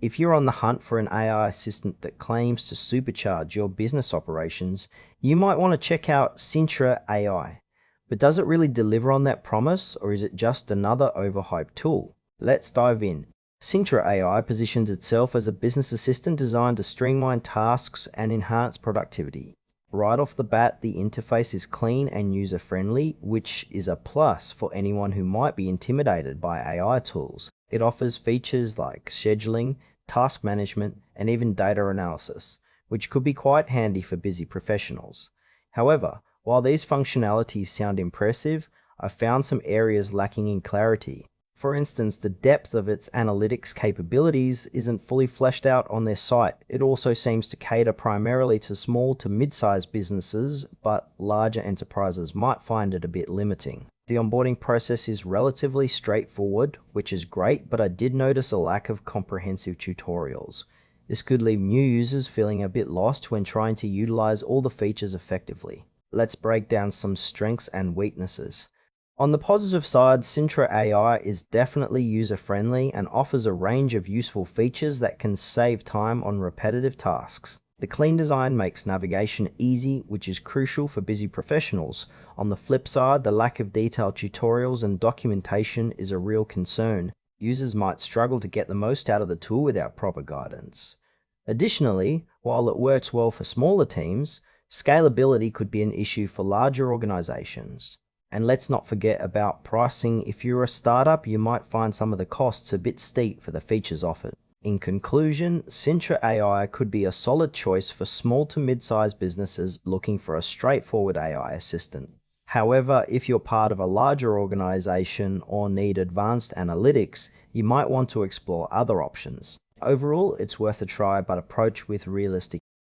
If you're on the hunt for an AI assistant that claims to supercharge your business operations, you might want to check out Sintra AI. But does it really deliver on that promise, or is it just another overhyped tool? Let's dive in. Sintra AI positions itself as a business assistant designed to streamline tasks and enhance productivity. Right off the bat, the interface is clean and user-friendly, which is a plus for anyone who might be intimidated by AI tools. It offers features like scheduling, task management, and even data analysis, which could be quite handy for busy professionals. However, while these functionalities sound impressive, I've found some areas lacking in clarity. For instance, the depth of its analytics capabilities isn't fully fleshed out on their site. It also seems to cater primarily to small to mid-sized businesses, but larger enterprises might find it a bit limiting. The onboarding process is relatively straightforward, which is great, but I did notice a lack of comprehensive tutorials. This could leave new users feeling a bit lost when trying to utilize all the features effectively. Let's break down some strengths and weaknesses. On the positive side, Sintra AI is definitely user-friendly and offers a range of useful features that can save time on repetitive tasks. The clean design makes navigation easy, which is crucial for busy professionals. On the flip side, the lack of detailed tutorials and documentation is a real concern. Users might struggle to get the most out of the tool without proper guidance. Additionally, while it works well for smaller teams, scalability could be an issue for larger organizations. And let's not forget about pricing. If you're a startup, you might find some of the costs a bit steep for the features offered. In conclusion, Sintra AI could be a solid choice for small to mid-sized businesses looking for a straightforward AI assistant. However, if you're part of a larger organization or need advanced analytics, you might want to explore other options. Overall, it's worth a try, but approach with realistic